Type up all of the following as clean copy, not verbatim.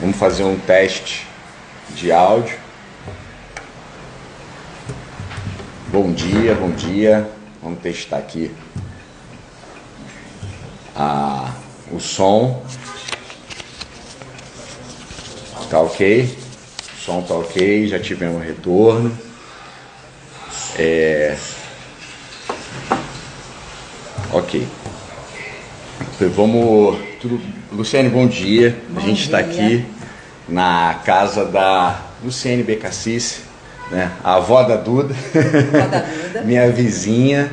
Vamos fazer um teste de áudio. Bom dia, bom dia. Vamos testar aqui o som. Tá ok? O som tá ok, já tivemos retorno. Ok. Então, vamos... Luciane, bom dia. A gente está aqui na casa da Luciane Becacice, né? A avó da Duda, minha vizinha,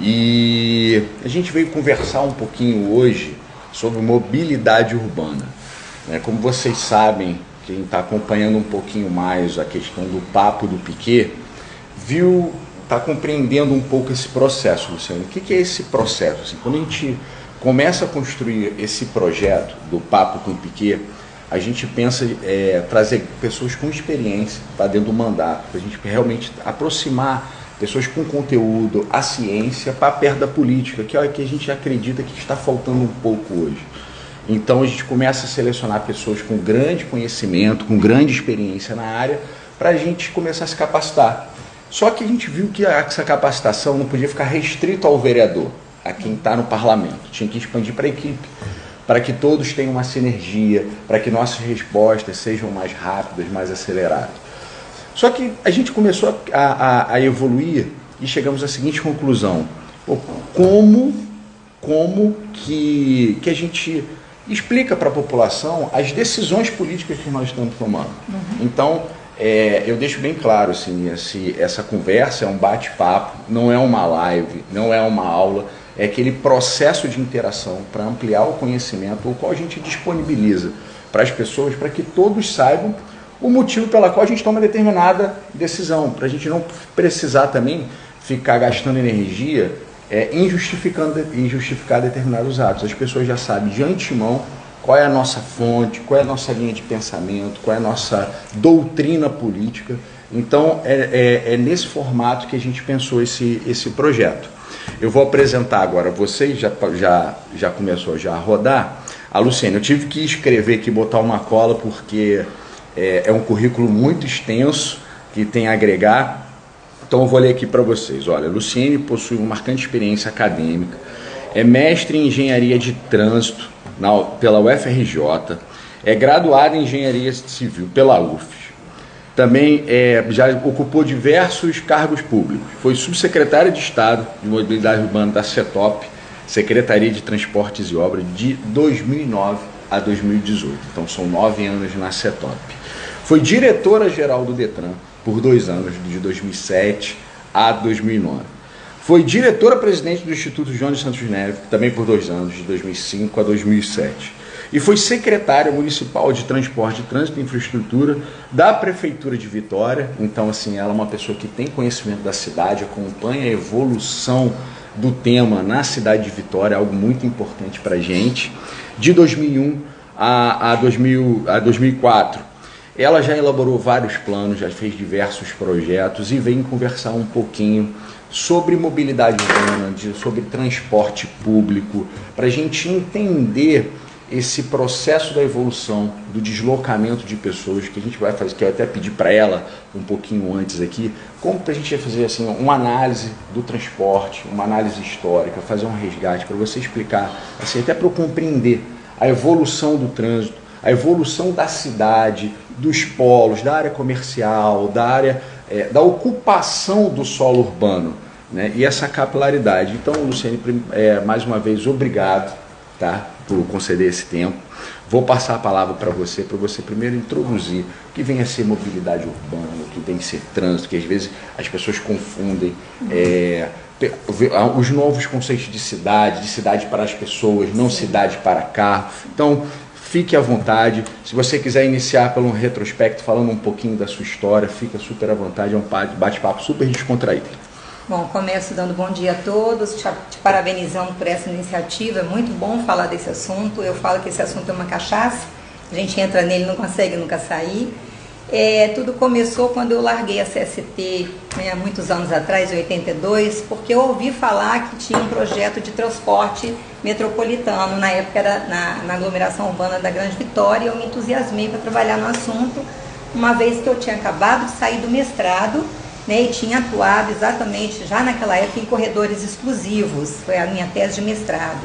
e a gente veio conversar um pouquinho hoje sobre mobilidade urbana, né? Como vocês sabem, quem está acompanhando um pouquinho mais a questão do Papo do Piquet, está compreendendo um pouco esse processo, Luciano. O que é esse processo? Assim, quando a gente começa a construir esse projeto do Papo com o Piquet, a gente pensa trazer pessoas com experiência para dentro do mandato, para a gente realmente aproximar pessoas com conteúdo, a ciência, para perto da política, que é o que a gente acredita que está faltando um pouco hoje. Então a gente começa a selecionar pessoas com grande conhecimento, com grande experiência na área, para a gente começar a se capacitar. Só que a gente viu que essa capacitação não podia ficar restrito ao vereador, a quem está no parlamento. Tinha que expandir para a equipe, para que todos tenham uma sinergia, para que nossas respostas sejam mais rápidas, mais aceleradas. Só que a gente começou a evoluir e chegamos à seguinte conclusão: como que a gente explica para a população as decisões políticas que nós estamos tomando? Então, eu deixo bem claro, assim, essa conversa é um bate-papo, não é uma live, não é uma aula, é aquele processo de interação para ampliar o conhecimento, o qual a gente disponibiliza para as pessoas, para que todos saibam o motivo pela qual a gente toma determinada decisão, para a gente não precisar também ficar gastando energia em justificar determinados atos. As pessoas já sabem de antemão qual é a nossa fonte, qual é a nossa linha de pensamento, qual é a nossa doutrina política. Então, é nesse formato que a gente pensou esse projeto. Eu vou apresentar agora, vocês já começou a rodar. A Luciane, eu tive que escrever aqui, botar uma cola, porque é um currículo muito extenso, que tem a agregar. Então eu vou ler aqui para vocês. Olha, Luciane possui uma marcante experiência acadêmica, é mestre em engenharia de trânsito pela UFRJ, é graduada em engenharia civil pela UFES. Também já ocupou diversos cargos públicos. Foi subsecretária de Estado de Mobilidade Urbana da CETOP, Secretaria de Transportes e Obras, de 2009 a 2018. Então são 9 anos na CETOP. Foi diretora-geral do Detran por 2 anos, de 2007 a 2009. Foi diretora-presidente do Instituto João de Santos Neves, também por 2 anos, de 2005 a 2007. E foi secretária municipal de Transporte, Trânsito e Infraestrutura da Prefeitura de Vitória. Então, assim, ela é uma pessoa que tem conhecimento da cidade, acompanha a evolução do tema na cidade de Vitória, algo muito importante para a gente. De 2001 a 2004, ela já elaborou vários planos, já fez diversos projetos e vem conversar um pouquinho sobre mobilidade urbana, sobre transporte público, para a gente entender esse processo da evolução, do deslocamento de pessoas, que a gente vai fazer, que eu até pedi para ela um pouquinho antes aqui, como a gente vai fazer assim, uma análise do transporte, uma análise histórica, fazer um resgate, para você explicar, assim, até para eu compreender a evolução do trânsito, a evolução da cidade, dos polos, da área comercial, da área da ocupação do solo urbano, né? E essa capilaridade. Então, Luciane, mais uma vez, obrigado, tá, por conceder esse tempo. Vou passar a palavra para você primeiro introduzir o que vem a ser mobilidade urbana, o que vem a ser trânsito, que às vezes as pessoas confundem os novos conceitos de cidade para as pessoas, não cidade para carro. Então, fique à vontade. Se você quiser iniciar pelo retrospecto, falando um pouquinho da sua história, fica super à vontade, é um bate-papo super descontraído. Bom, começo dando bom dia a todos, te parabenizando por essa iniciativa, é muito bom falar desse assunto. Eu falo que esse assunto é uma cachaça, a gente entra nele e não consegue nunca sair. Tudo começou quando eu larguei a CST, né, há muitos anos atrás, em 82, porque eu ouvi falar que tinha um projeto de transporte metropolitano, na época era na aglomeração urbana da Grande Vitória, e eu me entusiasmei para trabalhar no assunto, uma vez que eu tinha acabado de sair do mestrado, né, e tinha atuado exatamente já naquela época em corredores exclusivos, foi a minha tese de mestrado.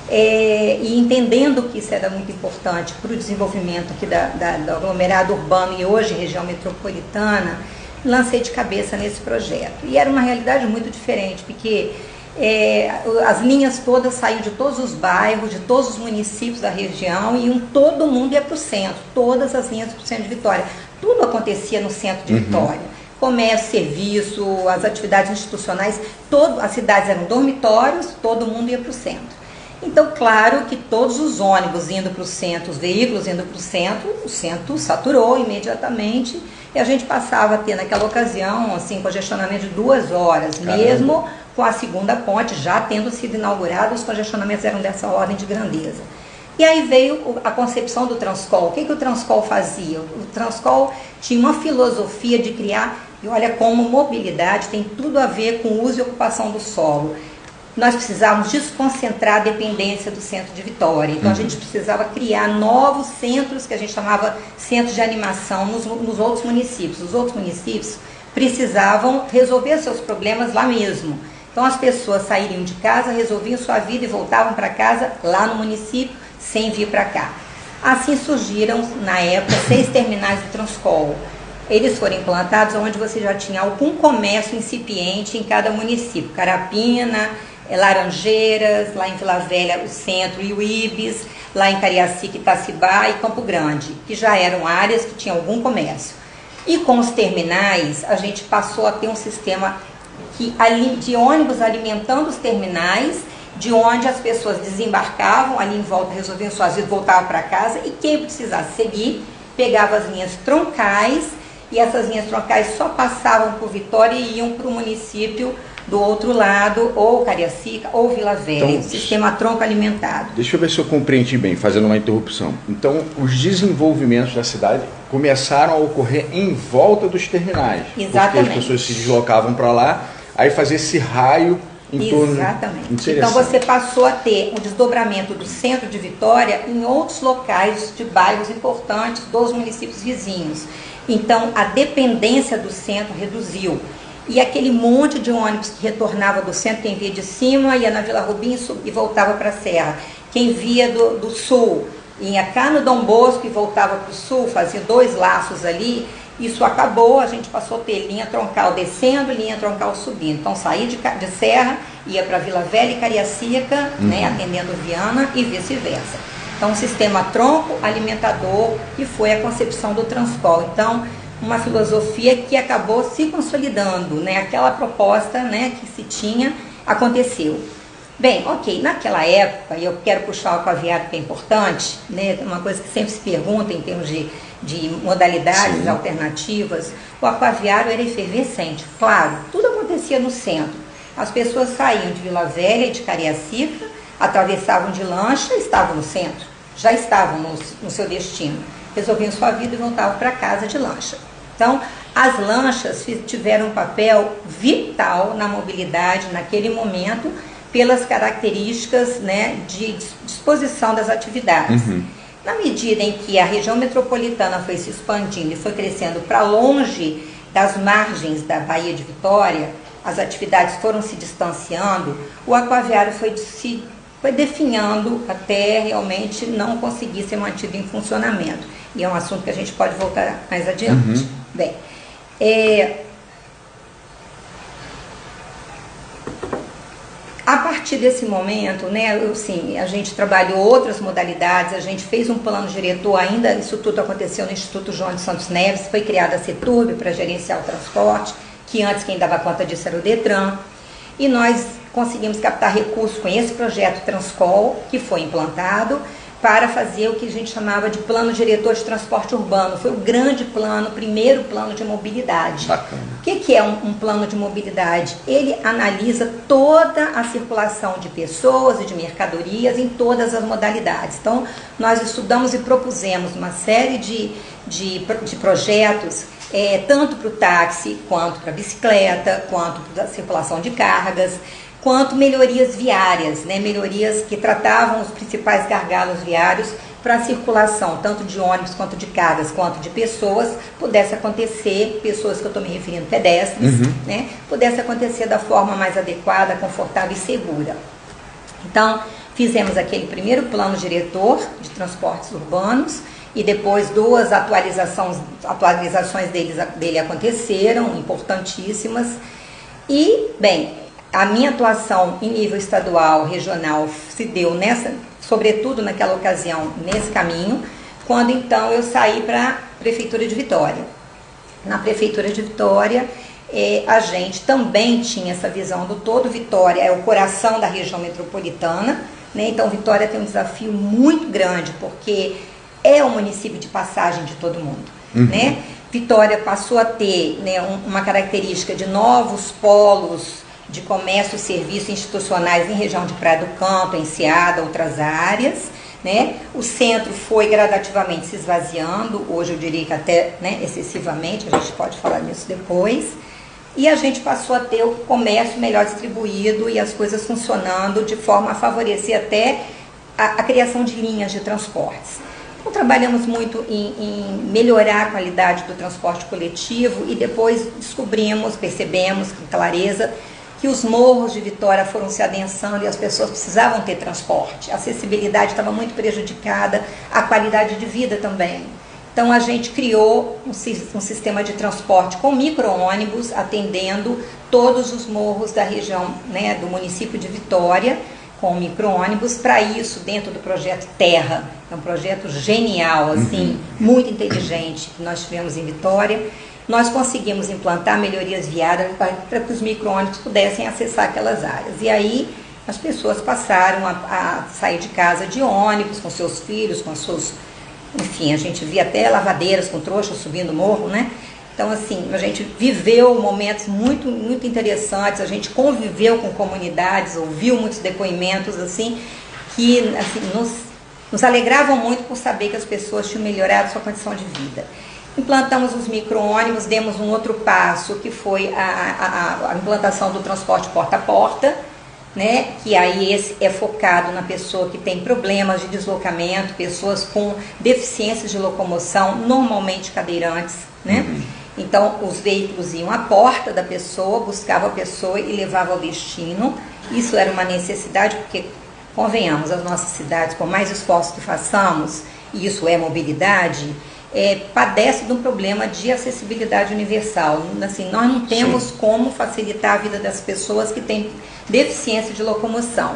E entendendo que isso era muito importante para o desenvolvimento aqui do aglomerado urbano e hoje região metropolitana, lancei de cabeça nesse projeto. E era uma realidade muito diferente, porque as linhas todas saíam de todos os bairros, de todos os municípios da região, e todo mundo ia para o centro, todas as linhas para o centro de Vitória. Tudo acontecia no centro de Vitória. Comércio, serviço, as atividades institucionais, as cidades eram dormitórios, todo mundo ia para o centro. Então, claro que todos os ônibus indo para o centro, os veículos indo para o centro saturou imediatamente, e a gente passava a ter naquela ocasião, assim, congestionamento de 2 horas, Caramba. Mesmo com a segunda ponte já tendo sido inaugurada, os congestionamentos eram dessa ordem de grandeza. E aí veio a concepção do Transcol. O que o Transcol fazia? O Transcol tinha uma filosofia de criar, e olha como mobilidade tem tudo a ver com o uso e ocupação do solo. Nós precisávamos desconcentrar a dependência do centro de Vitória. Então, a gente precisava criar novos centros, que a gente chamava centros de animação, nos outros municípios. Os outros municípios precisavam resolver seus problemas lá mesmo. Então, as pessoas saíram de casa, resolviam sua vida e voltavam para casa lá no município, sem vir para cá. Assim surgiram, na época, 6 terminais do Transcol. Eles foram implantados onde você já tinha algum comércio incipiente em cada município. Carapina, Laranjeiras, lá em Vila Velha, o Centro e o Ibis, lá em Cariacica, Itacibá e Campo Grande, que já eram áreas que tinham algum comércio. E com os terminais, a gente passou a ter um sistema de ônibus alimentando os terminais, de onde as pessoas desembarcavam ali em volta, resolviam suas vidas, voltavam para casa, e quem precisasse seguir, pegava as linhas troncais, e essas linhas troncais só passavam por Vitória e iam para o município do outro lado, ou Cariacica, ou Vila Velha, então, sistema tronco alimentado. Deixa eu ver se eu compreendi bem, fazendo uma interrupção. Então, os desenvolvimentos da cidade começaram a ocorrer em volta dos terminais. Exatamente. Porque as pessoas se deslocavam para lá, aí fazia esse raio em torno... Exatamente. Então, você passou a ter um desdobramento do centro de Vitória em outros locais de bairros importantes dos municípios vizinhos. Então, a dependência do centro reduziu. E aquele monte de ônibus que retornava do centro, quem via de cima ia na Vila Rubim e voltava para a Serra. Quem via do sul ia cá no Dom Bosco e voltava para o sul, fazia 2 laços ali. Isso acabou, a gente passou a ter linha troncal descendo, linha troncal subindo. Então saía de Serra, ia para Vila Velha e Cariacica, né, atendendo Viana e vice-versa. Então, um sistema tronco alimentador, que foi a concepção do Transcol. Então, uma filosofia que acabou se consolidando, né? Aquela proposta, né, que se tinha, aconteceu. Bem, ok, naquela época, e eu quero puxar o aquaviário que é importante, né, uma coisa que sempre se pergunta em termos de modalidades Sim. alternativas, o aquaviário era efervescente. Claro, tudo acontecia no centro. As pessoas saíam de Vila Velha e de Cariacica, atravessavam de lancha e estavam no centro, já estavam no seu destino. Resolviam sua vida e voltavam para casa de lancha. Então, as lanchas tiveram um papel vital na mobilidade naquele momento, pelas características, né, de disposição das atividades. Na medida em que a região metropolitana foi se expandindo e foi crescendo para longe das margens da Baía de Vitória, as atividades foram se distanciando, o aquaviário foi definhando até realmente não conseguir ser mantido em funcionamento. E é um assunto que a gente pode voltar mais adiante. Bem, a partir desse momento, né, assim, a gente trabalhou outras modalidades, a gente fez um plano diretor, ainda isso tudo aconteceu no Instituto João de Santos Neves, foi criada a CETURB para gerenciar o transporte, que antes quem dava conta disso era o Detran, e nós conseguimos captar recursos com esse projeto Transcol, que foi implantado, para fazer o que a gente chamava de plano diretor de transporte urbano. Foi o grande plano, o primeiro plano de mobilidade. Bacana. O que é um plano de mobilidade? Ele analisa toda a circulação de pessoas e de mercadorias em todas as modalidades. Então, nós estudamos e propusemos uma série de projetos, tanto para o táxi, quanto para a bicicleta, quanto para a circulação de cargas, quanto melhorias viárias, né? Melhorias que tratavam os principais gargalos viários para a circulação, tanto de ônibus, quanto de cargas, quanto de pessoas, pudesse acontecer, pessoas que eu estou me referindo, pedestres, né? Pudesse acontecer da forma mais adequada, confortável e segura. Então, fizemos aquele primeiro plano diretor de transportes urbanos, e depois 2 atualizações dele aconteceram, importantíssimas. E, bem, a minha atuação em nível estadual, regional, se deu sobretudo naquela ocasião, nesse caminho, quando então eu saí para a Prefeitura de Vitória. Na Prefeitura de Vitória, a gente também tinha essa visão do todo. Vitória é o coração da região metropolitana, né? Então Vitória tem um desafio muito grande, porque é um município de passagem de todo mundo, né? Vitória passou a ter, né, uma característica de novos polos de comércio e serviços institucionais em região de Praia do Canto, Enseada, outras áreas, né? O centro foi gradativamente se esvaziando, hoje eu diria que até, né, excessivamente, a gente pode falar nisso depois, e a gente passou a ter o comércio melhor distribuído e as coisas funcionando de forma a favorecer até a criação de linhas de transportes. Então, trabalhamos muito em melhorar a qualidade do transporte coletivo e depois percebemos com clareza que os morros de Vitória foram se adensando e as pessoas precisavam ter transporte. A acessibilidade estava muito prejudicada, a qualidade de vida também. Então a gente criou um sistema de transporte com micro-ônibus, atendendo todos os morros da região, né, do município de Vitória, com micro-ônibus. Para isso, dentro do projeto Terra, é um projeto genial, assim, muito inteligente, que nós tivemos em Vitória, nós conseguimos implantar melhorias viárias para que os micro-ônibus pudessem acessar aquelas áreas. E aí as pessoas passaram a sair de casa de ônibus, com seus filhos, com seus... Enfim, a gente via até lavadeiras com trouxas subindo o morro, né? Então, assim, a gente viveu momentos muito, muito interessantes, a gente conviveu com comunidades, ouviu muitos depoimentos, assim, que assim, nos alegravam muito por saber que as pessoas tinham melhorado sua condição de vida. Implantamos os micro-ônibus, demos um outro passo, que foi a implantação do transporte porta a porta, né? Que aí esse é focado na pessoa que tem problemas de deslocamento, pessoas com deficiências de locomoção, normalmente cadeirantes, né? Então, os veículos iam à porta da pessoa, buscavam a pessoa e levavam ao destino. Isso era uma necessidade, porque, convenhamos, as nossas cidades, por mais esforços que façamos, e isso é mobilidade, padece de um problema de acessibilidade universal. Assim, nós não temos como facilitar a vida das pessoas que têm deficiência de locomoção.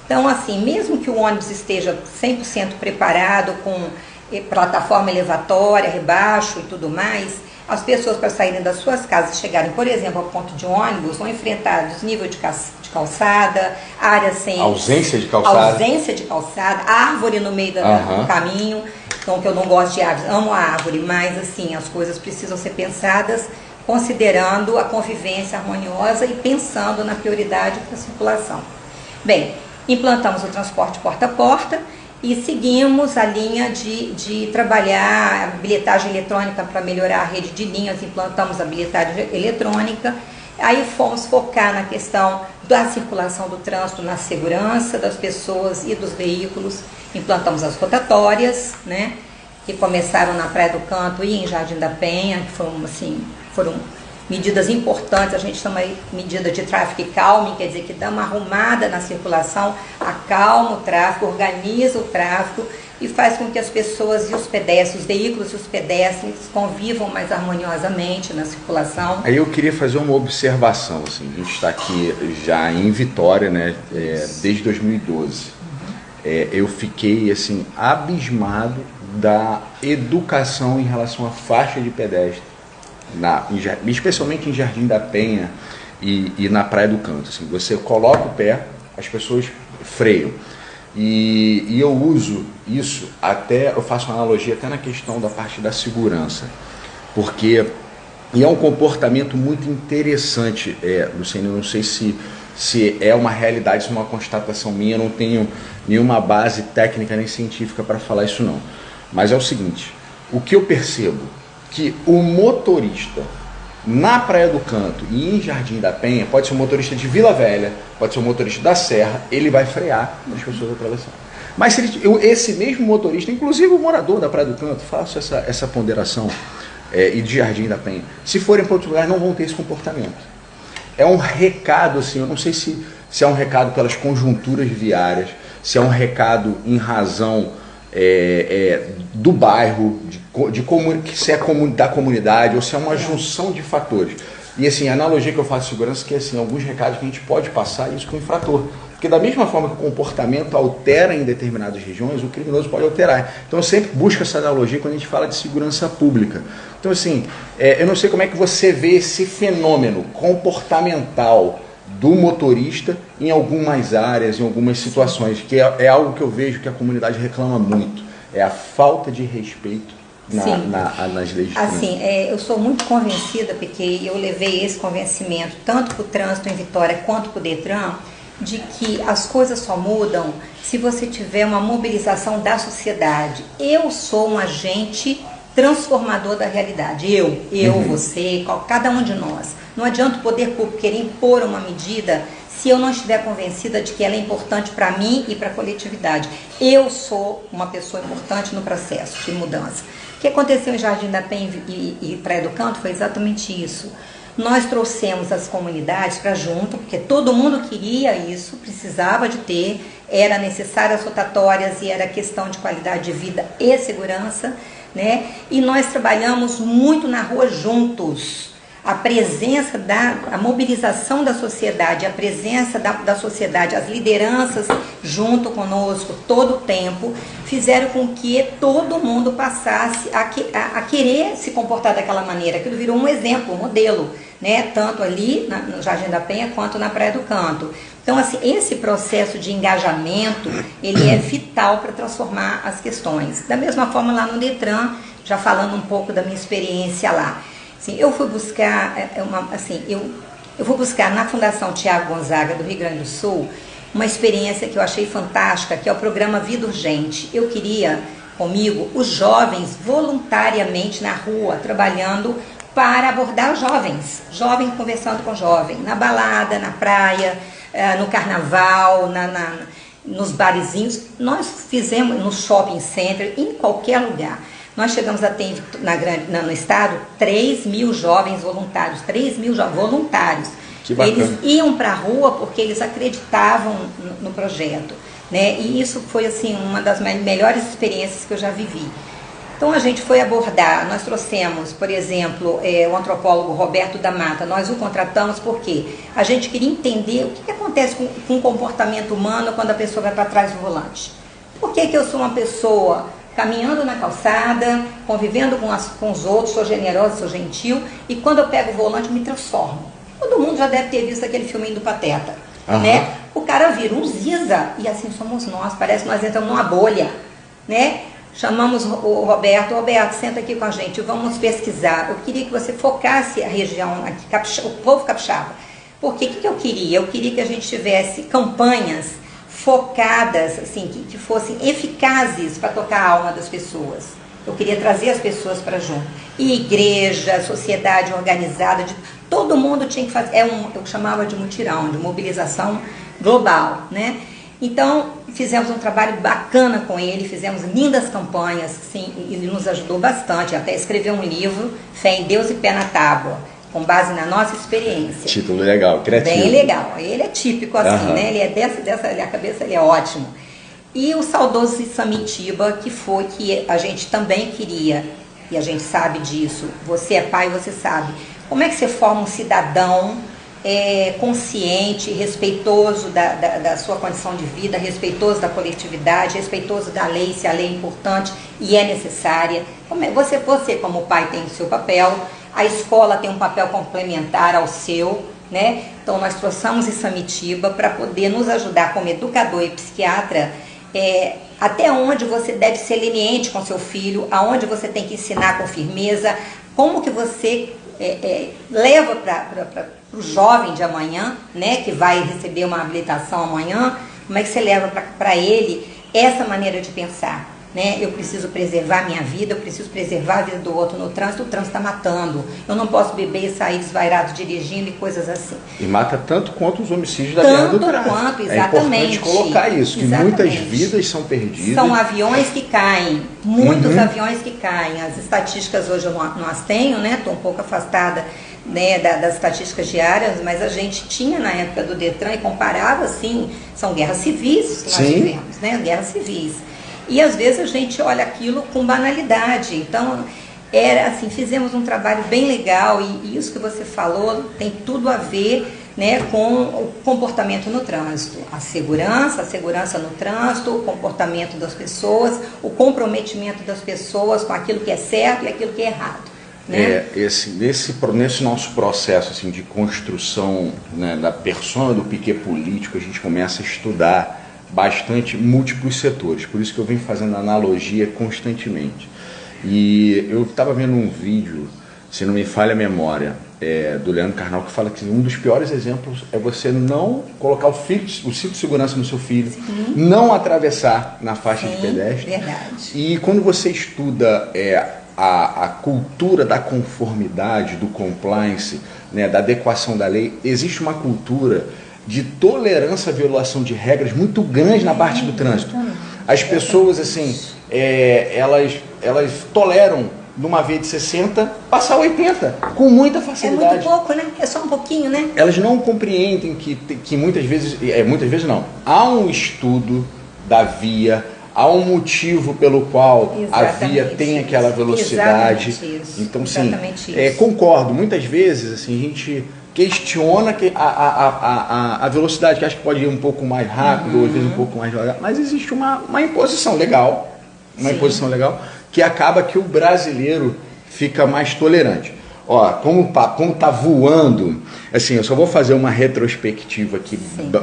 Então, assim, mesmo que o ônibus esteja 100% preparado, com plataforma elevatória, rebaixo e tudo mais, as pessoas, para saírem das suas casas e chegarem, por exemplo, ao ponto de ônibus, vão enfrentar desnível de calçada, áreas sem... Ausência de calçada. Ausência de calçada, árvore no meio do caminho. Então, que eu não gosto de árvores, amo a árvore, mas assim, as coisas precisam ser pensadas considerando a convivência harmoniosa e pensando na prioridade para a circulação. Bem, implantamos o transporte porta a porta e seguimos a linha de trabalhar a bilhetagem eletrônica para melhorar a rede de linhas, implantamos a bilhetagem eletrônica. Aí fomos focar na questão da circulação do trânsito, na segurança das pessoas e dos veículos. Implantamos as rotatórias, né, que começaram na Praia do Canto e em Jardim da Penha, que foram medidas importantes. A gente chama aí medida de tráfego e calming, quer dizer que dá uma arrumada na circulação, acalma o tráfego, organiza o tráfego e faz com que as pessoas e os pedestres, os veículos e os pedestres convivam mais harmoniosamente na circulação. Aí eu queria fazer uma observação, assim, a gente está aqui já em Vitória, né, desde 2012. Eu fiquei, assim, abismado da educação em relação à faixa de pedestre, especialmente em Jardim da Penha e na Praia do Canto. Assim, você coloca o pé, as pessoas freiam. E eu uso isso eu faço uma analogia até na questão da parte da segurança, porque é um comportamento muito interessante, Luciano, eu não sei se é uma realidade, se é uma constatação minha, eu não tenho nenhuma base técnica nem científica para falar isso não, mas é o seguinte, o que eu percebo, que o motorista na Praia do Canto e em Jardim da Penha, pode ser um motorista de Vila Velha, pode ser um motorista da Serra, ele vai frear as pessoas atravessando. Mas se esse mesmo motorista, inclusive o morador da Praia do Canto, faço essa ponderação, e de Jardim da Penha, se forem para outro lugar não vão ter esse comportamento. É um recado, assim, eu não sei se é um recado pelas conjunturas viárias, se é um recado em razão do bairro, se é da comunidade, ou se é uma junção de fatores. E assim, a analogia que eu faço de segurança é que assim, alguns recados que a gente pode passar isso com o infrator. Porque da mesma forma que o comportamento altera em determinadas regiões, o criminoso pode alterar. Então eu sempre busco essa analogia quando a gente fala de segurança pública. Então assim, eu não sei como é que você vê esse fenômeno comportamental do motorista em algumas áreas, em algumas situações, que é algo que eu vejo que a comunidade reclama muito, é a falta de respeito nas leis de trânsito. Assim, eu sou muito convencida, porque eu levei esse convencimento tanto para o trânsito em Vitória quanto para o Detran, de que as coisas só mudam se você tiver uma mobilização da sociedade. Eu sou um agente transformador da realidade. Você, cada um de nós. Não adianta o poder público querer impor uma medida se eu não estiver convencida de que ela é importante para mim e para a coletividade. Eu sou uma pessoa importante no processo de mudança. O que aconteceu em Jardim da Penha e Praia do Canto foi exatamente isso. Nós trouxemos as comunidades para junto, porque todo mundo queria isso, precisava de ter, era necessário as rotatórias e era questão de qualidade de vida e segurança, né? E nós trabalhamos muito na rua juntos. A presença a mobilização da sociedade, a presença da sociedade, as lideranças junto conosco todo o tempo, fizeram com que todo mundo passasse a querer se comportar daquela maneira. Aquilo virou um exemplo, um modelo, né? Tanto ali no Jardim da Penha quanto na Praia do Canto. Então, assim, esse processo de engajamento, ele é vital para transformar as questões. Da mesma forma lá no Detran, já falando um pouco da minha experiência lá. Assim, eu fui buscar, eu vou buscar na Fundação Tiago Gonzaga do Rio Grande do Sul uma experiência que eu achei fantástica, que é o programa Vida Urgente. Eu queria comigo os jovens voluntariamente na rua, trabalhando para abordar jovens conversando com jovem, na balada, na praia, no carnaval, nos barizinhos. Nós fizemos no shopping center, em qualquer lugar. Nós chegamos a ter no estado 3 mil jovens voluntários, 3 mil voluntários. Que bacana. Eles iam para a rua porque eles acreditavam no projeto, né? E isso foi assim, uma das melhores experiências que eu já vivi. Então a gente foi abordar, nós trouxemos, por exemplo, o antropólogo Roberto da Mata, nós o contratamos porque a gente queria entender o que acontece com o comportamento humano quando a pessoa vai para trás do volante. Por que eu sou uma pessoa caminhando na calçada, convivendo com os outros, sou generosa, sou gentil, e quando eu pego o volante me transformo? Todo mundo já deve ter visto aquele filminho do Pateta, né? O cara vira um ziza, e assim somos nós, parece que nós entramos numa bolha, né? Chamamos o Roberto, senta aqui com a gente, vamos pesquisar. Eu queria que você focasse a região aqui, o povo capixaba. Porque o que eu queria? Eu queria que a gente tivesse campanhas focadas, assim, que fossem eficazes para tocar a alma das pessoas. Eu queria trazer as pessoas para junto. E igreja, sociedade organizada, todo mundo tinha que fazer, eu chamava de mutirão, de mobilização global, né? Então, fizemos um trabalho bacana com ele, fizemos lindas campanhas, sim, e ele nos ajudou bastante, até escreveu um livro, Fé em Deus e Pé na Tábua, com base na nossa experiência. Título legal, criativo. Bem legal. Ele é típico assim, né? Ele é a cabeça ele é ótimo. E o saudoso Isamitiba, que foi que a gente também queria, e a gente sabe disso, você é pai, você sabe. Como é que você forma um cidadão consciente, respeitoso da sua condição de vida, respeitoso da coletividade, respeitoso da lei, se a lei é importante e é necessária. Você como pai tem o seu papel, a escola tem um papel complementar ao seu, né? Então nós trouxemos Isamitiba para poder nos ajudar como educador e psiquiatra até onde você deve ser leniente com seu filho, aonde você tem que ensinar com firmeza, como que você leva para o jovem de amanhã, né, que vai receber uma habilitação amanhã, como é que você leva para ele essa maneira de pensar? Né? Eu preciso preservar a minha vida, eu preciso preservar a vida do outro no trânsito, o trânsito está matando. Eu não posso beber e sair desvairado dirigindo e coisas assim. E mata tanto quanto os homicídios da guerra do trânsito. Tanto quanto, exatamente. É importante colocar isso, que muitas vidas são perdidas. São aviões que caem, muitos aviões que caem. As estatísticas hoje eu não as tenho, né? Estou um pouco afastada, né, das estatísticas diárias, mas a gente tinha na época do Detran e comparava assim, são guerras civis que nós tivemos, né? Guerras civis. E às vezes a gente olha aquilo com banalidade. Então, era assim, fizemos um trabalho bem legal e isso que você falou tem tudo a ver, né, com o comportamento no trânsito. A segurança no trânsito, o comportamento das pessoas, o comprometimento das pessoas com aquilo que é certo e aquilo que é errado. Né? Nesse nosso processo assim, de construção, né, da persona do piquet político, a gente começa a estudar bastante múltiplos setores, por isso que eu venho fazendo analogia constantemente. E eu estava vendo um vídeo, se não me falha a memória, do Leandro Carnal, que fala que um dos piores exemplos é você não colocar o cinto de segurança no seu filho, não atravessar na faixa de pedestre. Verdade. E quando você estuda a cultura da conformidade, do compliance, né, da adequação da lei, existe uma cultura de tolerância à violação de regras muito grande na parte do trânsito. As pessoas, assim, elas toleram, numa via de 60, passar 80, com muita facilidade. É muito pouco, né? É só um pouquinho, né? Elas não compreendem que muitas vezes não. Há um estudo da via, há um motivo pelo qual a via tem aquela velocidade. Então, sim, concordo. Muitas vezes, assim, a gente questiona a velocidade, que acha que pode ir um pouco mais rápido, ou às vezes um pouco mais devagar, mas existe uma imposição legal, imposição legal, que acaba que o brasileiro fica mais tolerante. Ó, como tá voando, assim, eu só vou fazer uma retrospectiva aqui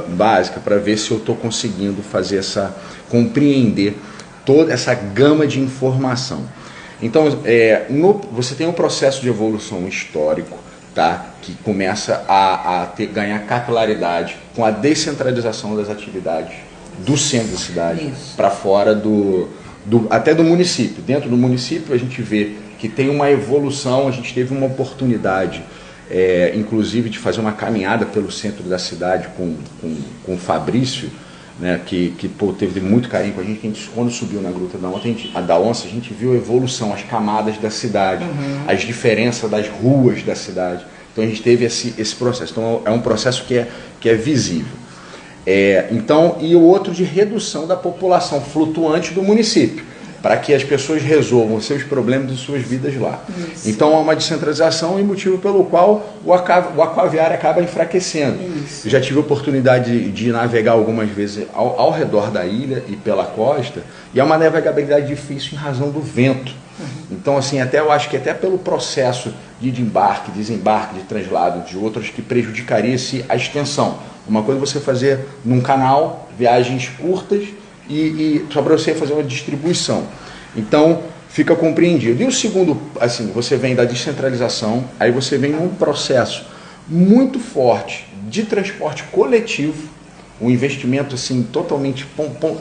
básica para ver se eu estou conseguindo compreender toda essa gama de informação. Então, você tem um processo de evolução histórico, tá, que começa a ganhar capilaridade com a descentralização das atividades do centro da cidade para fora até do município. Dentro do município a gente vê que tem uma evolução, a gente teve uma oportunidade, inclusive, de fazer uma caminhada pelo centro da cidade com o Fabrício, né, que teve muito carinho com a gente quando subiu na Gruta da Onça, a gente viu a evolução, as camadas da cidade, as diferenças das ruas da cidade. Então a gente teve esse processo. Então é um processo que é visível. Então, e o outro de redução da população flutuante do município, para que as pessoas resolvam seus problemas e suas vidas lá. Isso. Então há uma descentralização e motivo pelo qual o aquaviário acaba enfraquecendo. Isso. Eu já tive a oportunidade de navegar algumas vezes ao redor da ilha e pela costa, e é uma navegabilidade difícil em razão do vento. Então, assim, eu acho que até pelo processo de embarque, desembarque, de translado de outros, que prejudicaria a extensão. Uma coisa é você fazer num canal, viagens curtas, e só para você fazer uma distribuição. Então, fica compreendido. E o segundo, assim, você vem da descentralização, aí você vem num processo muito forte de transporte coletivo, um investimento assim totalmente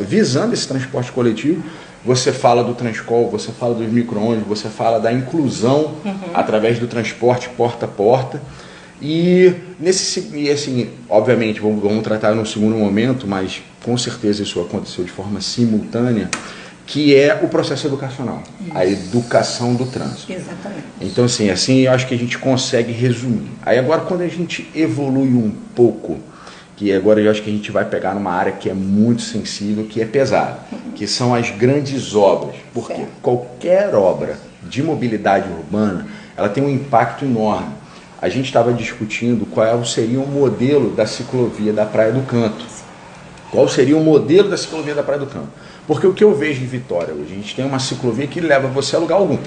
visando esse transporte coletivo. Você fala do Transcol, você fala dos micro-ônibus, você fala da inclusão através do transporte porta a porta. E assim, obviamente, vamos tratar no segundo momento, mas com certeza isso aconteceu de forma simultânea, que é o processo educacional, a educação do trânsito. Exatamente. Então, assim eu acho que a gente consegue resumir. Aí agora, quando a gente evolui um pouco, que agora eu acho que a gente vai pegar numa área que é muito sensível, que é pesada, que são as grandes obras. Porque qualquer obra de mobilidade urbana, ela tem um impacto enorme. A gente estava discutindo qual seria o modelo da ciclovia da Praia do Canto. Qual seria o modelo da ciclovia da Praia do Canto? Porque o que eu vejo em Vitória hoje, a gente tem uma ciclovia que leva você a lugar algum.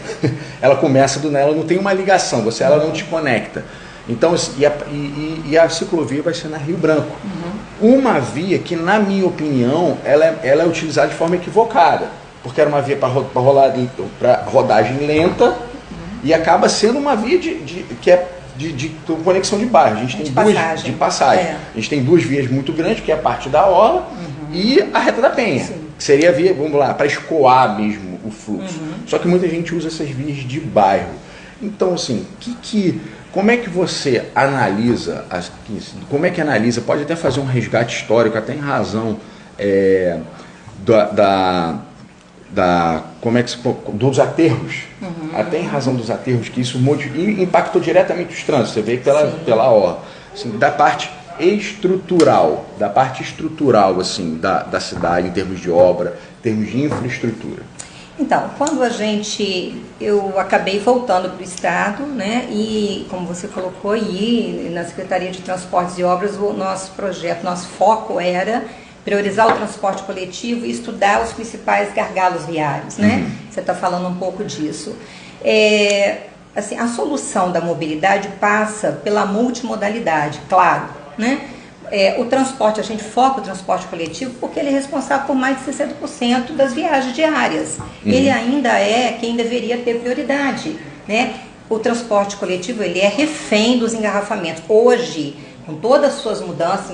Ela começa ela não tem uma ligação, ela não te conecta. Então, e a ciclovia vai ser na Rio Branco. uma via que, na minha opinião, ela é utilizada de forma equivocada, porque era uma via para rodagem lenta e acaba sendo uma via que é de conexão de bairro. A gente tem duas de passagem. A gente tem duas vias muito grandes, que é a parte da orla e a reta da Penha, que seria a via, vamos lá, para escoar mesmo o fluxo. Só que muita gente usa essas vias de bairro. Então, assim, como é que você analisa, pode até fazer um resgate histórico, até em razão dos aterros, até em razão dos aterros, que isso impactou diretamente os trânsitos, você vê pela orla, assim, da parte estrutural, assim, da cidade, em termos de obra, em termos de infraestrutura. Então, quando eu acabei voltando para o Estado, né, e como você colocou aí, na Secretaria de Transportes e Obras, o nosso projeto, nosso foco era priorizar o transporte coletivo e estudar os principais gargalos viários, né? Você está falando um pouco disso. Assim, a solução da mobilidade passa pela multimodalidade, claro, né? O transporte, a gente foca o transporte coletivo porque ele é responsável por mais de 60% das viagens diárias. Ele ainda é quem deveria ter prioridade, né? O transporte coletivo, ele é refém dos engarrafamentos. Hoje, com todas as suas mudanças e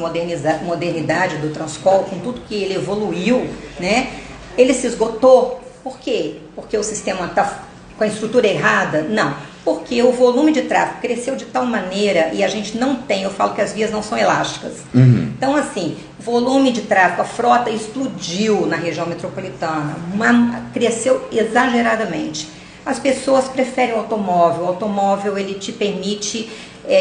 modernidade do transporte, com tudo que ele evoluiu, né? Ele se esgotou. Por quê? Porque o sistema está com a estrutura errada? Não. Porque o volume de tráfego cresceu de tal maneira e a gente não tem, eu falo que as vias não são elásticas. Então, assim, volume de tráfego, a frota explodiu na região metropolitana, cresceu exageradamente. As pessoas preferem o automóvel ele te permite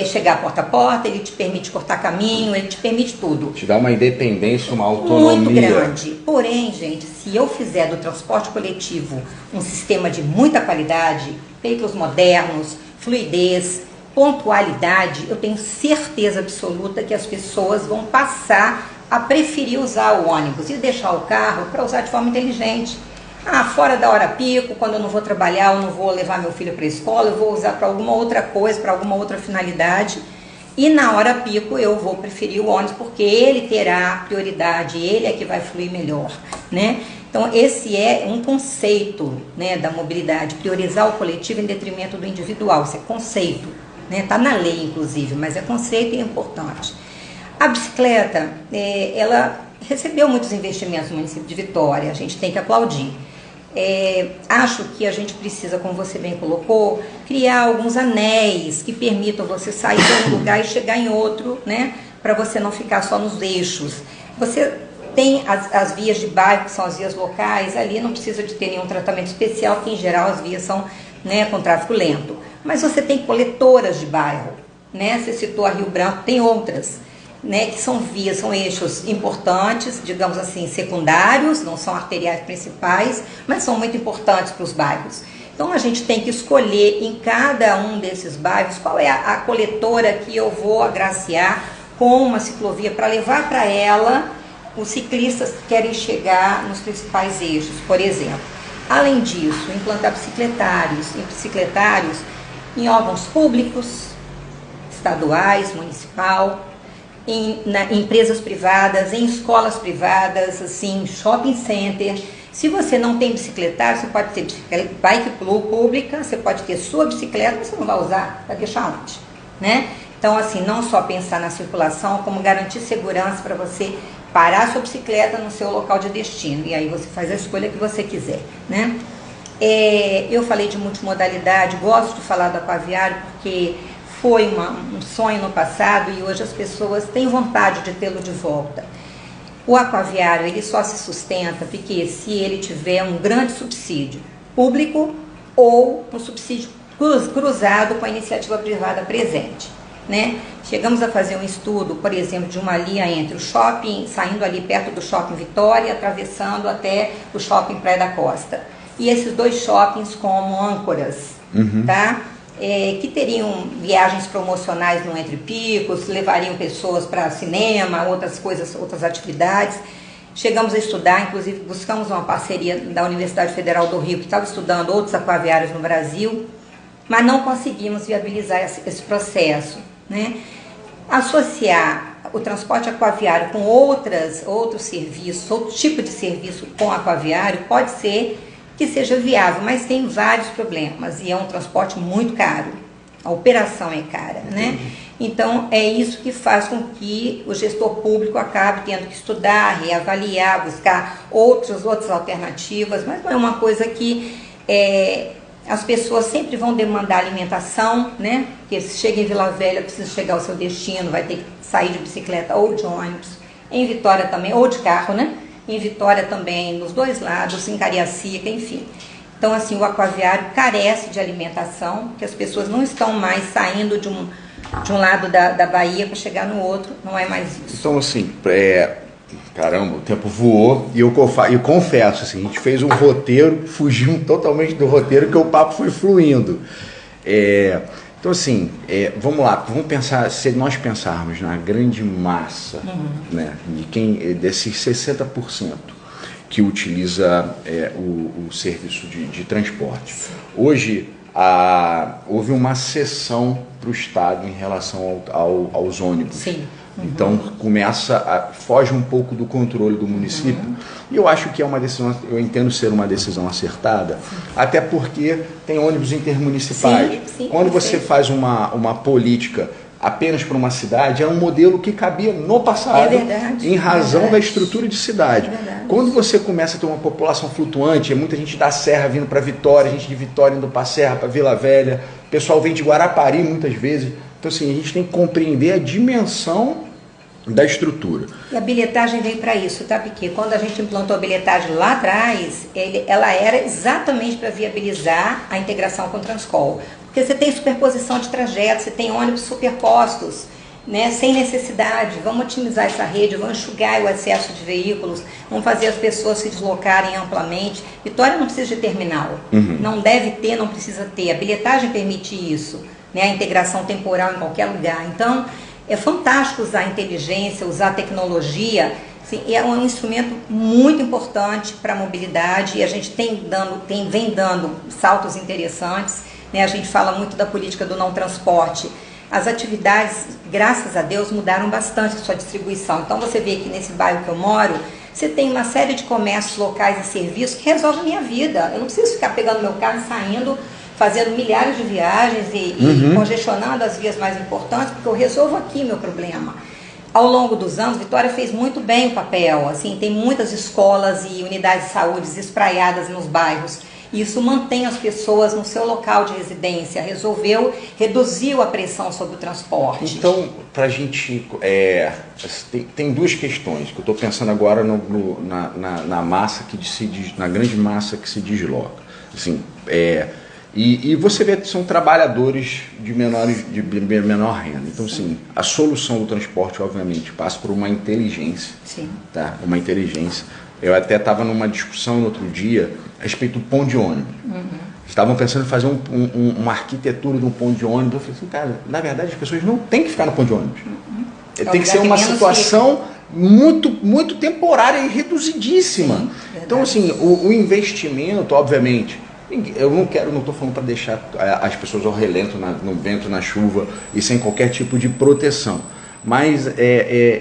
chegar porta a porta, ele te permite cortar caminho, ele te permite tudo. Te dá uma independência, uma autonomia. Muito grande. Porém, gente, se eu fizer do transporte coletivo um sistema de muita qualidade, veículos modernos, fluidez, pontualidade, eu tenho certeza absoluta que as pessoas vão passar a preferir usar o ônibus e deixar o carro para usar de forma inteligente. Fora da hora pico, quando eu não vou trabalhar, eu não vou levar meu filho para a escola, eu vou usar para alguma outra coisa, para alguma outra finalidade. E na hora pico eu vou preferir o ônibus, porque ele terá prioridade, ele é que vai fluir melhor, né? Então esse é um conceito, né, da mobilidade, priorizar o coletivo em detrimento do individual, isso é conceito, né? Está na lei inclusive, mas é conceito e é importante. A bicicleta, ela recebeu muitos investimentos no município de Vitória, a gente tem que aplaudir. Acho que a gente precisa, como você bem colocou, criar alguns anéis que permitam você sair de um lugar e chegar em outro, né, para você não ficar só nos eixos. Você tem as vias de bairro, que são as vias locais, ali não precisa de ter nenhum tratamento especial, porque em geral as vias são, né, com tráfego lento. Mas você tem coletoras de bairro, né, você citou a Rio Branco, tem outras, né, que são vias, são eixos importantes, digamos assim, secundários, não são arteriais principais, mas são muito importantes para os bairros. Então a gente tem que escolher em cada um desses bairros qual é a coletora que eu vou agraciar com uma ciclovia para levar para ela os ciclistas que querem chegar nos principais eixos, por exemplo. Além disso, implantar bicicletários em órgãos públicos, estaduais, municipal, em empresas privadas, em escolas privadas, assim, shopping center. Se você não tem bicicletário, você pode ter bike pública, você pode ter sua bicicleta, você não vai usar, vai deixar onde, né? Então, assim, não só pensar na circulação, como garantir segurança para você parar sua bicicleta no seu local de destino. E aí você faz a escolha que você quiser, né? Eu falei de multimodalidade, gosto de falar do aquaviário porque foi um sonho no passado e hoje as pessoas têm vontade de tê-lo de volta. O aquaviário, ele só se sustenta porque se ele tiver um grande subsídio público ou um subsídio cruzado com a iniciativa privada presente, né? Chegamos a fazer um estudo, por exemplo, de uma linha entre o shopping, saindo ali perto do shopping Vitória, atravessando até o shopping Praia da Costa. E esses dois shoppings como âncoras, tá? Que teriam viagens promocionais no Entre Picos, levariam pessoas para cinema, outras coisas, outras atividades. Chegamos a estudar, inclusive buscamos uma parceria da Universidade Federal do Rio, que estava estudando outros aquaviários no Brasil, mas não conseguimos viabilizar esse processo, né? Associar o transporte aquaviário com outros serviços, outro tipo de serviço com aquaviário, pode ser que seja viável, mas tem vários problemas e é um transporte muito caro. A operação é cara, né? Então, é isso que faz com que o gestor público acabe tendo que estudar, reavaliar, buscar outras alternativas, mas não é uma coisa que as pessoas sempre vão demandar alimentação, né? Porque se chega em Vila Velha, precisa chegar ao seu destino, vai ter que sair de bicicleta ou de ônibus. Em Vitória também, ou de carro, né? Em Vitória também, nos dois lados, em Cariacica, enfim. Então, assim, o aquaviário carece de alimentação, porque as pessoas não estão mais saindo de um lado da Bahia para chegar no outro, não é mais isso. Então, assim, caramba, o tempo voou e eu confesso, assim, a gente fez um roteiro, fugimos totalmente do roteiro, que o papo foi fluindo. Então, assim, vamos lá, vamos pensar, se nós pensarmos na grande massa, né, desses 60% que utiliza o serviço de transporte. Hoje, houve uma cessão para o Estado em relação aos ônibus. Sim. Então foge um pouco do controle do município, e eu acho que é uma decisão, eu entendo ser uma decisão acertada, até porque tem ônibus intermunicipais. Sim, quando você faz uma política apenas para uma cidade, é um modelo que cabia no passado, em razão da estrutura de cidade. Quando você começa a ter uma população flutuante, muita gente da Serra vindo para Vitória, gente de Vitória indo para a Serra, para Vila Velha, o pessoal vem de Guarapari muitas vezes. Então, assim, a gente tem que compreender a dimensão da estrutura. E a bilhetagem veio para isso, tá? Porque quando a gente implantou a bilhetagem lá atrás, ela era exatamente para viabilizar a integração com o Transcol. Porque você tem superposição de trajetos, você tem ônibus superpostos, né, sem necessidade. Vamos otimizar essa rede, vamos enxugar o excesso de veículos, vamos fazer as pessoas se deslocarem amplamente. Vitória não precisa de terminal, não deve ter, não precisa ter. A bilhetagem permite isso, né, a integração temporal em qualquer lugar. Então, é fantástico usar a inteligência, usar a tecnologia. Sim, é um instrumento muito importante para a mobilidade e a gente vem dando saltos interessantes, né? A gente fala muito da política do não transporte. As atividades, graças a Deus, mudaram bastante a sua distribuição. Então você vê que nesse bairro que eu moro, você tem uma série de comércios locais e serviços que resolvem a minha vida. Eu não preciso ficar pegando meu carro e saindo, fazendo milhares de viagens e congestionando as vias mais importantes, porque eu resolvo aqui meu problema. Ao longo dos anos, Vitória fez muito bem o papel, assim, tem muitas escolas e unidades de saúde espraiadas nos bairros. Isso mantém as pessoas no seu local de residência, reduziu a pressão sobre o transporte. Então, para a gente, tem duas questões que eu estou pensando agora na massa na grande massa que se desloca. Assim, e você vê que são trabalhadores de menor renda. Então, assim, a solução do transporte, obviamente, passa por uma inteligência. Sim. Tá? Uma inteligência. Eu até estava numa discussão no outro dia a respeito do ponto de ônibus. Estavam pensando em fazer uma arquitetura de um ponto de ônibus. Eu falei assim, cara, na verdade as pessoas não têm que ficar no ponto de ônibus. Tem que ser uma situação muito, muito temporária e reduzidíssima. Sim, então, assim, o investimento, obviamente, eu não estou falando para deixar as pessoas ao relento, no vento, na chuva e sem qualquer tipo de proteção. Mas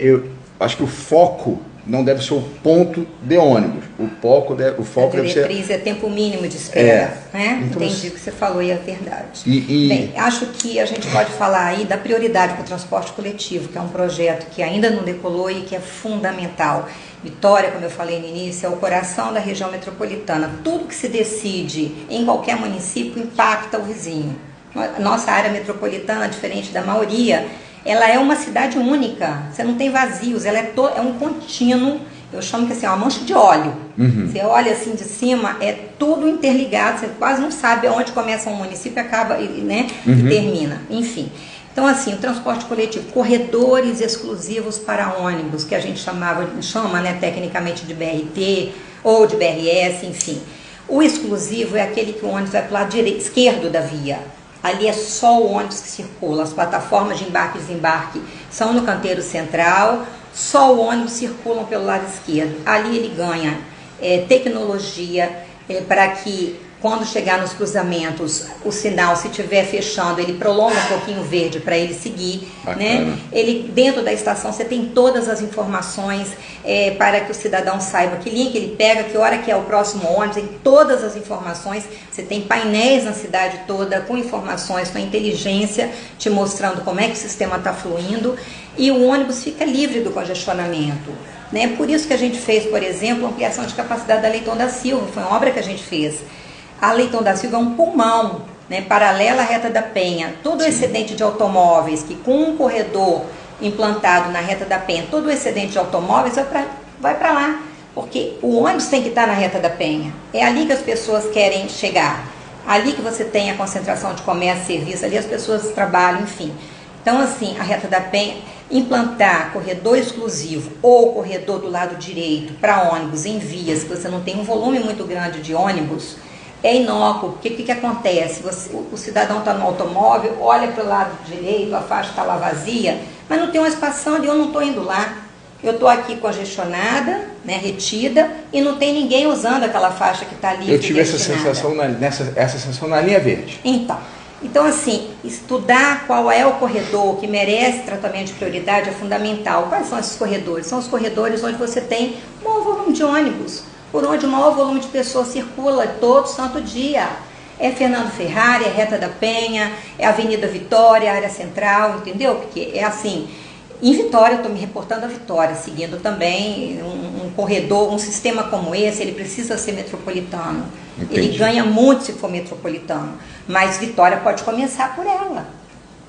eu acho que o foco não deve ser o ponto de ônibus. O foco deve ser... A diretriz é tempo mínimo de espera. Né? Então, entendi o que você falou e é verdade. Bem, acho que a gente pode falar aí da prioridade para o transporte coletivo, que é um projeto que ainda não decolou e que é fundamental. Vitória, como eu falei no início, é o coração da região metropolitana. Tudo que se decide em qualquer município impacta o vizinho. Nossa área metropolitana, diferente da maioria, ela é uma cidade única, você não tem vazios, ela é um contínuo, eu chamo que assim, é uma mancha de óleo. Você olha assim de cima, é tudo interligado, você quase não sabe onde começa um município e acaba, né, e termina, enfim. Então, assim, o transporte coletivo, corredores exclusivos para ônibus, que a gente chama, né, tecnicamente de BRT ou de BRS, enfim. O exclusivo é aquele que o ônibus vai para o lado esquerdo da via. Ali é só o ônibus que circula, as plataformas de embarque e desembarque são no canteiro central, só o ônibus circula pelo lado esquerdo. Ali ele ganha tecnologia para que Quando chegar nos cruzamentos, o sinal, se estiver fechando, ele prolonga um pouquinho o verde para ele seguir, né? Ele, dentro da estação, você tem todas as informações para que o cidadão saiba que linha que ele pega, que hora que é o próximo ônibus, tem todas as informações. Você tem painéis na cidade toda com informações, com inteligência, te mostrando como é que o sistema está fluindo, e o ônibus fica livre do congestionamento. Né? Por isso que a gente fez, por exemplo, a ampliação de capacidade da Leitão da Silva, foi uma obra que a gente fez. A Leitão da Silva é um pulmão, né, paralela à Reta da Penha. Todo o excedente de automóveis, que com um corredor implantado na Reta da Penha, todo o excedente de automóveis vai para lá, porque o ônibus tem que estar na Reta da Penha. É ali que as pessoas querem chegar, ali que você tem a concentração de comércio e serviço, ali as pessoas trabalham, enfim. Então, assim, a Reta da Penha, implantar corredor exclusivo ou corredor do lado direito para ônibus em vias, que você não tem um volume muito grande de ônibus, é inócuo, porque o que acontece? O cidadão está no automóvel, olha para o lado direito, a faixa está lá vazia, mas não tem uma espação ali, eu não estou indo lá. Eu estou aqui congestionada, né, retida, e não tem ninguém usando aquela faixa que está ali. Eu tive essa sensação na linha verde. Então, assim, estudar qual é o corredor que merece tratamento de prioridade é fundamental. Quais são esses corredores? São os corredores onde você tem um maior volume de ônibus, por onde o maior volume de pessoas circula todo santo dia. É Fernando Ferrari, é Reta da Penha, é Avenida Vitória, área central, entendeu? Porque é assim, em Vitória, eu estou me reportando a Vitória, seguindo também um corredor, um sistema como esse, ele precisa ser metropolitano. Entendi. Ele ganha muito se for metropolitano, mas Vitória pode começar por ela.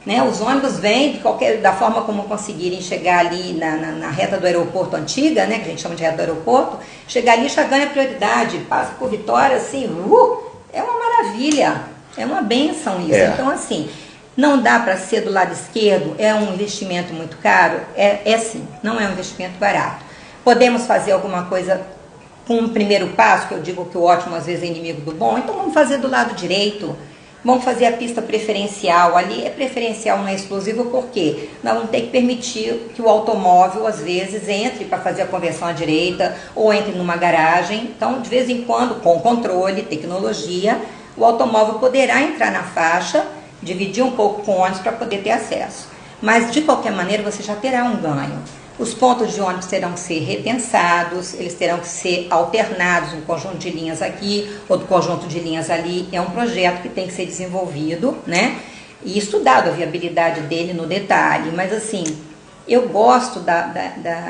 Né? Os ônibus vêm da forma como conseguirem chegar ali na reta do aeroporto antiga, né, que a gente chama de reta do aeroporto, chegar ali já ganha prioridade, passa por Vitória, assim, é uma maravilha, é uma bênção isso. Então, assim, não dá para ser do lado esquerdo, é um investimento muito caro, sim, não é um investimento barato. Podemos fazer alguma coisa com um primeiro passo, que eu digo que o ótimo às vezes é inimigo do bom, então vamos fazer do lado direito. Vamos fazer a pista preferencial, ali é preferencial, não é exclusivo, porque nós vamos ter que permitir que o automóvel, às vezes, entre para fazer a conversão à direita, ou entre numa garagem. Então, de vez em quando, com controle, tecnologia, o automóvel poderá entrar na faixa, dividir um pouco com o ônibus para poder ter acesso. Mas, de qualquer maneira, você já terá um ganho. Os pontos de ônibus terão que ser repensados, eles terão que ser alternados, um conjunto de linhas aqui, outro conjunto de linhas ali. É um projeto que tem que ser desenvolvido, né? E estudado a viabilidade dele no detalhe. Mas, assim, eu gosto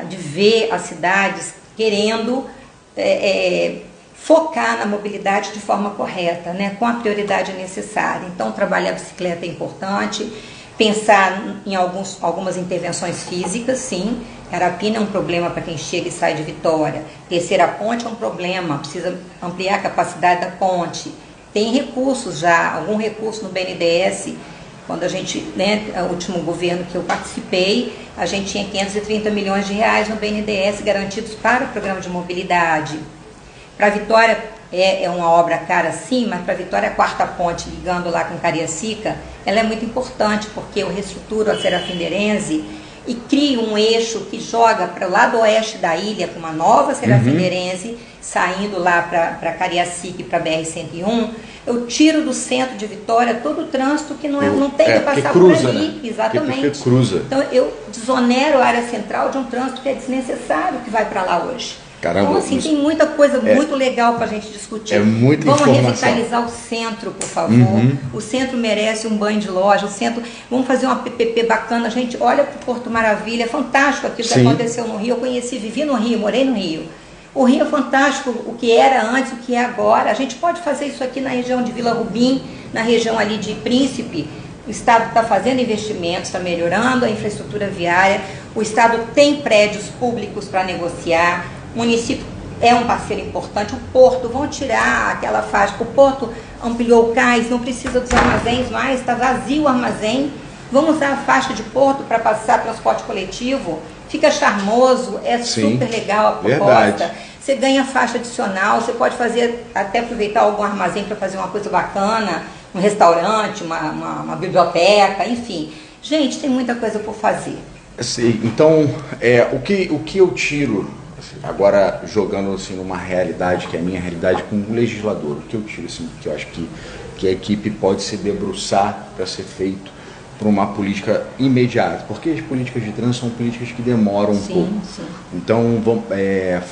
de ver as cidades querendo focar na mobilidade de forma correta, né? Com a prioridade necessária. Então, trabalhar a bicicleta é importante. Pensar em algumas intervenções físicas, sim. Carapina é um problema para quem chega e sai de Vitória. Terceira Ponte é um problema, precisa ampliar a capacidade da ponte. Tem recursos já, algum recurso no BNDES. Quando a gente, né, o último governo que eu participei, a gente tinha 530 milhões de reais no BNDES garantidos para o programa de mobilidade. Para Vitória é uma obra cara, sim, mas para Vitória a quarta ponte ligando lá com Cariacica, ela é muito importante, porque eu reestruturo a Serafim-Deirense e crio um eixo que joga para o lado oeste da ilha, com uma nova Serafim-Deirense, saindo lá para Cariacica e para BR-101. Eu tiro do centro de Vitória todo o trânsito que não tem que passar cruza, por ali. Né? Exatamente. Porque cruza. Então eu desonero a área central de um trânsito que é desnecessário que vai para lá hoje. Caramba, então, assim, tem muita coisa muito legal para a gente discutir. Vamos revitalizar o centro, por favor. O centro merece um banho de loja. O centro, vamos fazer uma PPP bacana. A gente olha para o Porto Maravilha, é fantástico aquilo que aconteceu no Rio. Eu conheci, vivi no Rio, morei no Rio. O Rio é fantástico, o que era antes, o que é agora. A gente pode fazer isso aqui na região de Vila Rubim, na região ali de Príncipe. O Estado está fazendo investimentos, está melhorando a infraestrutura viária. O Estado tem prédios públicos para negociar. O município é um parceiro importante. O Porto, vão tirar aquela faixa. O Porto ampliou o cais, não precisa dos armazéns mais, está vazio o armazém. Vamos usar a faixa de Porto para passar transporte coletivo. Fica charmoso, é super legal a proposta. Verdade. Você ganha faixa adicional, você pode fazer, até aproveitar algum armazém para fazer uma coisa bacana, um restaurante, uma biblioteca, enfim. Gente, tem muita coisa por fazer. Sim, então, o que eu tiro Assim, agora, jogando assim, numa realidade, que é a minha realidade como legislador, o que eu tiro, assim, que eu acho que a equipe pode se debruçar para ser feito para uma política imediata, porque as políticas de trânsito são políticas que demoram um pouco. Sim. Então,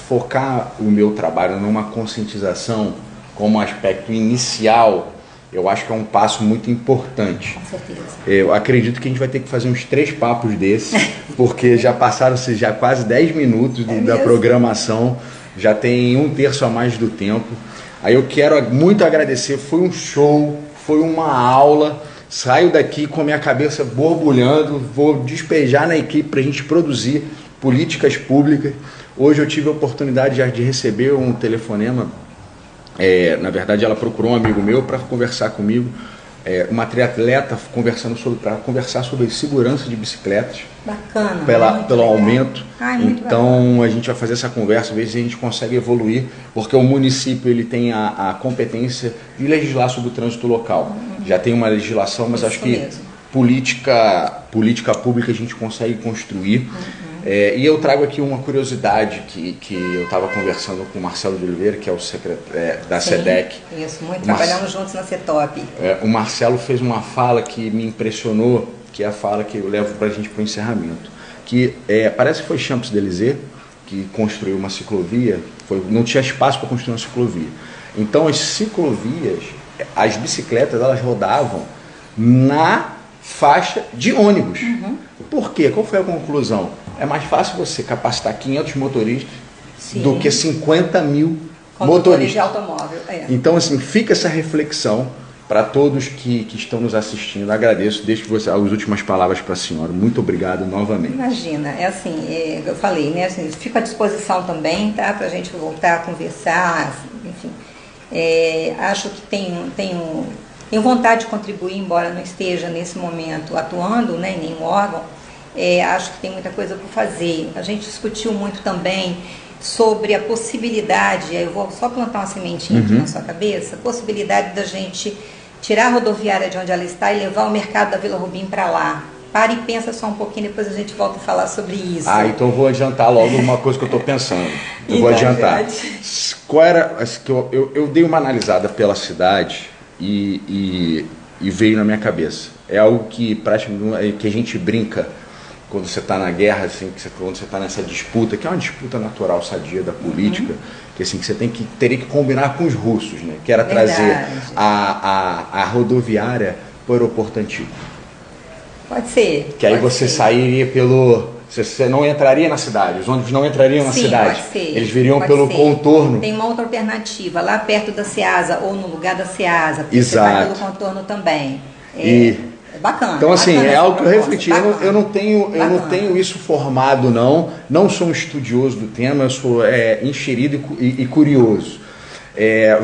focar o meu trabalho numa conscientização como aspecto inicial, eu acho que é um passo muito importante. Com certeza. Eu acredito que a gente vai ter que fazer uns 3 papos desses, porque já passaram-se já quase 10 minutos da programação, já tem 1/3 a mais do tempo. Aí eu quero muito agradecer, foi um show, foi uma aula. Saio daqui com a minha cabeça borbulhando, vou despejar na equipe para a gente produzir políticas públicas. Hoje eu tive a oportunidade de receber um telefonema, na verdade ela procurou um amigo meu para conversar comigo, uma triatleta para conversar sobre segurança de bicicletas. Bacana. Pelo aumento. Então bacana. A gente vai fazer essa conversa, ver se a gente consegue evoluir, porque o município ele tem a competência de legislar sobre o trânsito local. Já tem uma legislação, mas acho que política pública a gente consegue construir. E eu trago aqui uma curiosidade que eu estava conversando com o Marcelo de Oliveira, que é o secretário da SEDEC. Isso, trabalhamos juntos na CETOP. O Marcelo fez uma fala que me impressionou, que é a fala que eu levo para a gente para o encerramento. Que parece que foi Champs-Élysées que construiu uma ciclovia, não tinha espaço para construir uma ciclovia. Então as ciclovias, as bicicletas, elas rodavam na faixa de ônibus. Por quê? Qual foi a conclusão? É mais fácil você capacitar 500 motoristas do que 50 mil motoristas de automóvel. Então, assim, fica essa reflexão para todos que estão nos assistindo. Agradeço, deixo as últimas palavras para a senhora. Muito obrigado novamente. Imagina, eu falei, né? Assim, fico à disposição também, tá? Para a gente voltar a conversar, enfim. Acho que tenho vontade de contribuir, embora não esteja nesse momento atuando, né, em nenhum órgão. Acho que tem muita coisa por fazer. A gente discutiu muito também sobre a possibilidade, eu vou só plantar uma sementinha aqui na sua cabeça, a possibilidade da gente tirar a rodoviária de onde ela está e levar o mercado da Vila Rubim para lá. Para e pensa só um pouquinho, depois a gente volta a falar sobre isso. Então eu vou adiantar logo uma coisa que eu estou pensando. Vou adiantar. Eu dei uma analisada pela cidade e veio na minha cabeça. É algo que praticamente que a gente brinca quando você está na guerra, assim, quando você está nessa disputa, que é uma disputa natural, sadia da política, que assim, que você teria que combinar com os russos, né? Que era trazer a rodoviária para o aeroporto antigo. Pode ser. Que aí você sairia você não entraria na cidade, os ônibus não entrariam na cidade. Pode ser, eles viriam pelo contorno. Tem uma outra alternativa, lá perto da SEASA ou no lugar da SEASA, porque Exato. você vai pelo contorno também. É bacana. Então, assim, bacana, é algo que eu refleti. Eu não tenho isso formado, não sou um estudioso do tema, eu sou enxerido e curioso.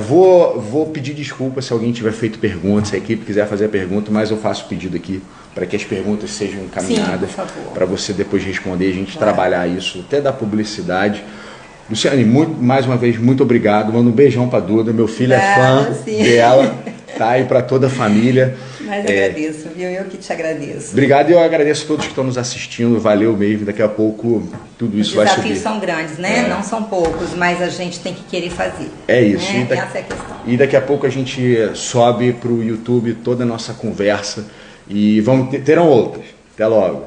Vou pedir desculpa se alguém tiver feito perguntas, se a equipe quiser fazer a pergunta, mas eu faço pedido aqui para que as perguntas sejam encaminhadas para você depois responder, a gente trabalhar isso, até da publicidade. Luciane, mais uma vez, muito obrigado. Mando um beijão para a Duda, meu filho é fã dela, tá? E para toda a família. Mas agradeço, viu? Eu que te agradeço. Obrigado e eu agradeço a todos que estão nos assistindo, valeu mesmo, daqui a pouco tudo isso vai subir. Os desafios são grandes, né? Não são poucos, mas a gente tem que querer fazer. É isso. Né? Essa é a questão. E daqui a pouco a gente sobe para o YouTube toda a nossa conversa e terão outras. Até logo.